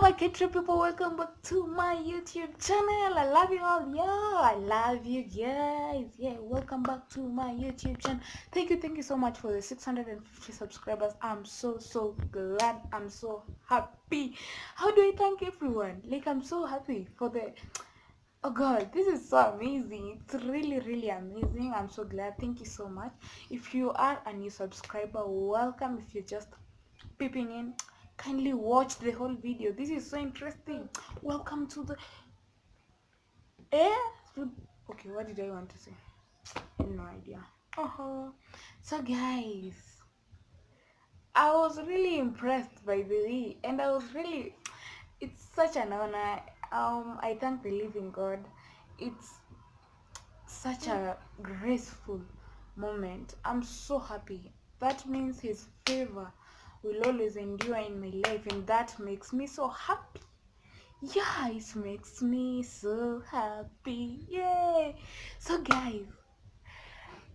my K-Trip people, welcome back to my YouTube channel. I love you all, yeah, I love you guys, yeah, welcome back to my YouTube channel. Thank you so much for the 650 subscribers. I'm so glad, I'm so happy. How do I thank everyone? Like, I'm so happy for the, oh god, this is so amazing. It's really amazing. I'm so glad. Thank you so much. If you are a new subscriber, welcome. If you're just peeping in, kindly watch the whole video. This is so interesting. Welcome to the okay, what did I want to say? I have no idea. So guys, I was really impressed by the way, and I was really, it's such an honor. I thank the living God. It's such a graceful moment. I'm so happy. That means his favor will always endure in my life, and that makes me so happy. Yeah, it makes me so happy. Yay! So guys,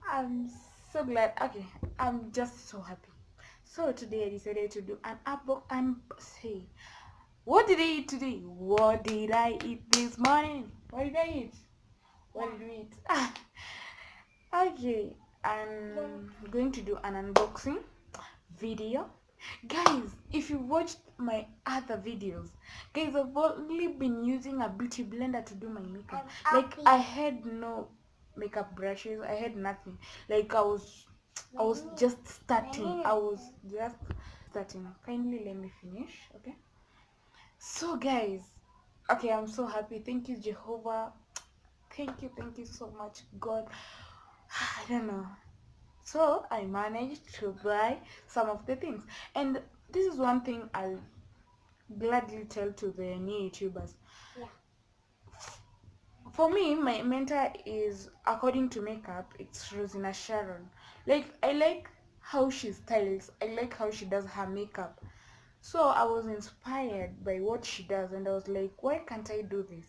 I'm so glad. Okay, I'm just so happy. So today I decided to do an say, what did I eat today? What did I eat this morning? What did I eat? What did we eat? Okay, I'm going to do an unboxing video. Guys, if you watched my other videos, guys, I've only been using a beauty blender to do my makeup. Like, I had no makeup brushes, I had nothing. Like, I was just starting. Kindly let me finish, okay? So guys, okay, I'm so happy. Thank you, Jehovah. Thank you so much, God. I don't know. So I managed to buy some of the things, and this is one thing I'll gladly tell to the new YouTubers. Yeah. For me, my mentor is, according to makeup, it's Rosina Sharon. Like, I like how she styles, I like how she does her makeup. So I was inspired by what she does, and I was like, why can't I do this?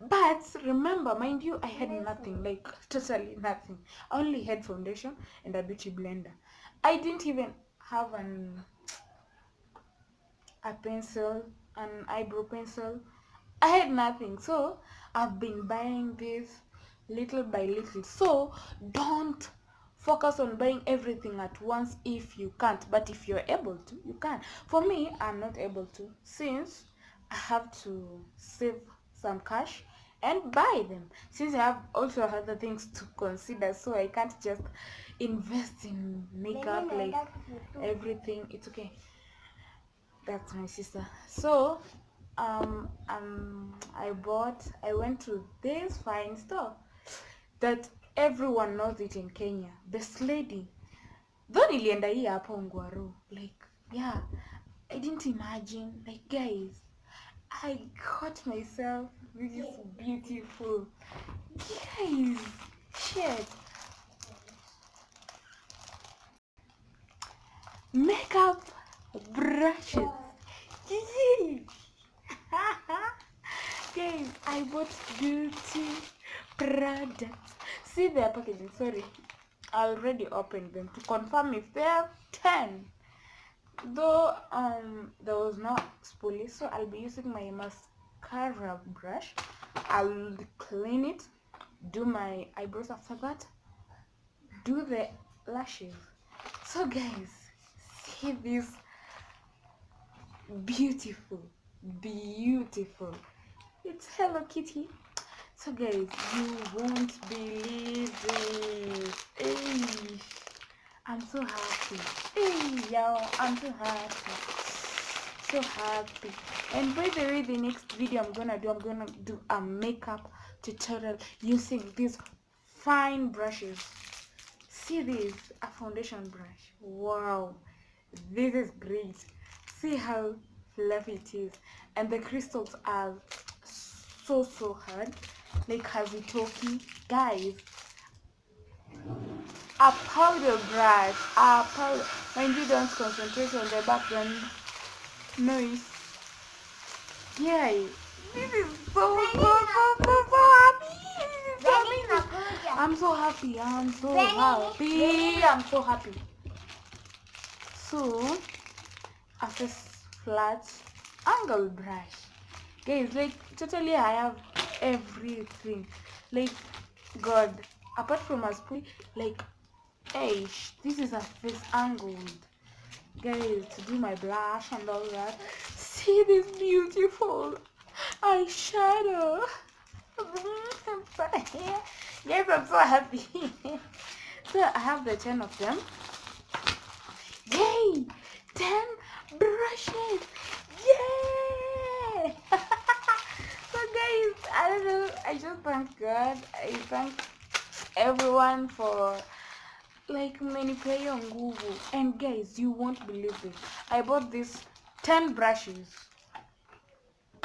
But remember, mind you, I had nothing, like totally nothing. I only had foundation and a beauty blender. I didn't even have a pencil, an eyebrow pencil. I had nothing. So I've been buying this little by little. So don't focus on buying everything at once if you can't, but if you're able to, you can. For me, I'm not able to, since I have to save some cash and buy them, since I have also other things to consider. So I can't just invest in makeup like everything. It's okay, that's my sister. So I went to this fine store that everyone knows it in Kenya, Best Lady. Though nilienda hii hapo Ngwaru, like, yeah, I didn't imagine, like, guys, I got myself this beautiful, guys, shit, makeup brushes. Guys, I bought beauty products. See their packaging, sorry, I already opened them to confirm if they have 10. Though there was no spoolie, so I'll be using my mascara brush. I'll clean it, do my eyebrows after that, do the lashes. So guys, see this beautiful, it's Hello Kitty. So guys, you won't believe it. Hey, I'm so happy. Hey, y'all, I'm so happy. So happy. And by the way, the next video I'm gonna do a makeup tutorial using these fine brushes. See this, a foundation brush. Wow, this is great. See how fluffy it is, and the crystals are so hard, like Hazitoki. Guys, a powder brush, a powder. Mind you, don't concentrate on the background noise. Yay! This is so happy. I'm so happy. I'm so happy. So after flat, angle brush. Guys, like totally I have everything. Like God, apart from a spoon, like hey, this is a face angled. Guys, to do my blush and all that. See this beautiful eyeshadow. Yes, I'm so happy. So I have the 10 of them. Yay! 10 brushes! Yay! So guys, I don't know, I just thank God. I thank everyone for like menipea on Google. And guys, you won't believe it. I bought these 10 brushes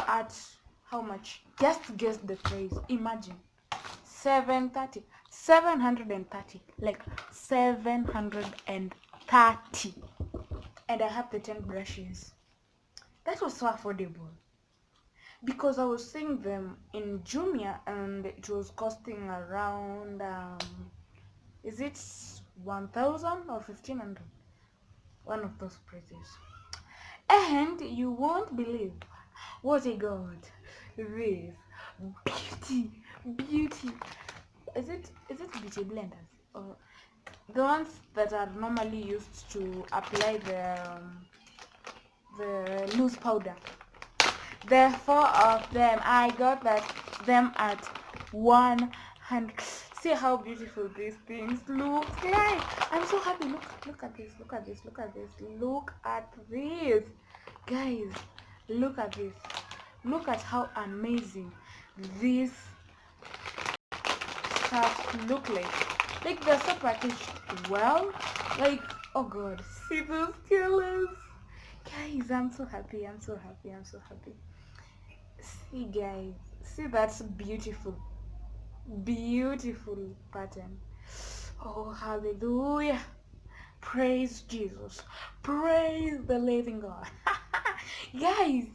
at how much? Just guess the price. Imagine 730, 730, like 730. And I have the 10 brushes. That was so affordable because I was seeing them in Jumia and it was costing around is it 1000 or 1500, one of those prices. And you won't believe what I got. This beauty, is it beauty blenders or the ones that are normally used to apply the loose powder. There are 4 of them. I got them at 100. See how beautiful these things look like. I'm so happy. Look at this. Look at this. Look at this. Look at this. Guys, look at this. Look at how amazing these stuff look like. Like they're so packaged well. Like, oh God, see those colors. Guys, I'm so happy. I'm so happy. I'm so happy. See guys, see that's beautiful pattern. Oh hallelujah, praise Jesus, praise the living God. Guys,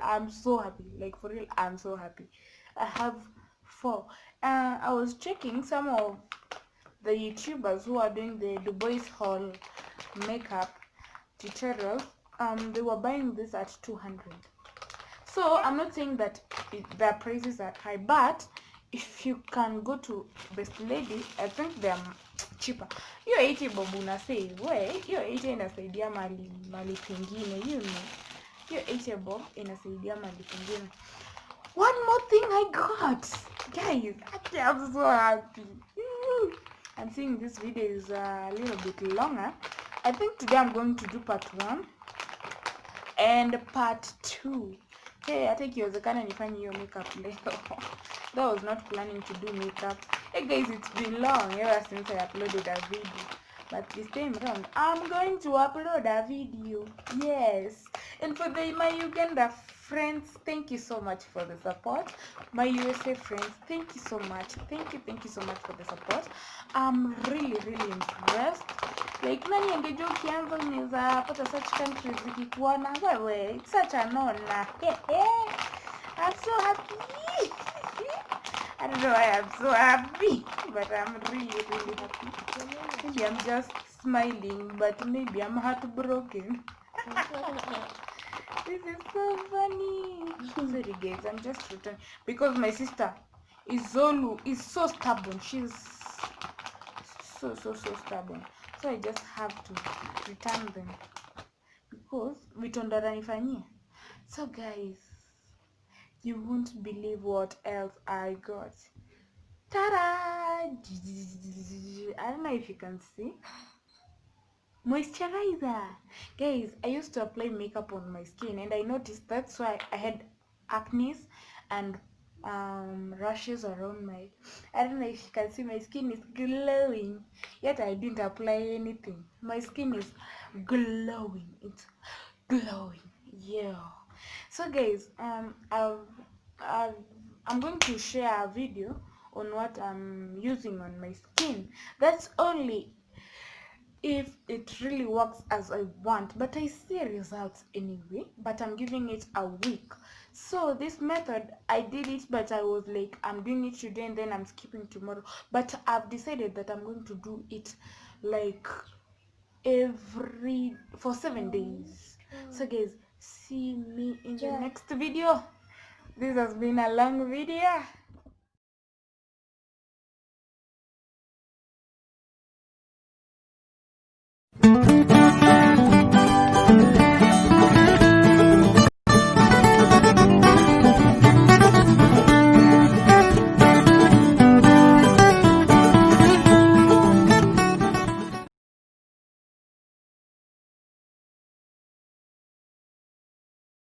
I'm so happy, like for real, I'm so happy. I have 4. I was checking some of the YouTubers who are doing the Dubois haul makeup tutorials. They were buying this at 200. So I'm not saying that their prices are high, but if you can go to Best Lady, I think they're cheaper. Hiyo 80 bob unasave, hiyo 80 inasaidia mali pengine, you know. Hiyo 80 bob inasaidia mali pengine. One more thing I got, guys. Actually, I'm so happy. I'm seeing this video is a little bit longer. I think today I'm going to do part 1 and part 2. Hey, hata ikiwezekana nifanye hiyo makeup leo. Though I was not planning to do makeup. Hey guys, it's been long ever since I uploaded a video. But this time around, I'm going to upload a video. Yes. And for my Uganda friends, thank you so much for the support. My USA friends, thank you so much. Thank you so much for the support. I'm really impressed. Like nani angejua ukianza unaweza pata such countries zikikuona wewe. It's such an honor. I'm so happy. I don't know why I'm so happy, but I'm really happy. Maybe I'm just smiling, but maybe I'm heartbroken. This is so funny. Sorry guys, I'm just returning because my sister is so stubborn. She's so stubborn. So I just have to return them because vitu ndo ananifanyia. So guys, you won't believe what else I got. Ta-da! I don't know if you can see. Moisturizer. Guys, I used to apply makeup on my skin and I noticed that's why I had acne and rashes around my, I don't know if you can see, my skin is glowing, yet I didn't apply anything. My skin is glowing. It's glowing. Yeah. So guys, I'm going to share a video on what I'm using on my skin. That's only if it really works as I want, but I see results anyway. But I'm giving it a week. So this method, I did it, but I was like, I'm doing it today and then I'm skipping tomorrow. But I've decided that I'm going to do it like for 7 days. So guys, see me in the next video. This has been a long video.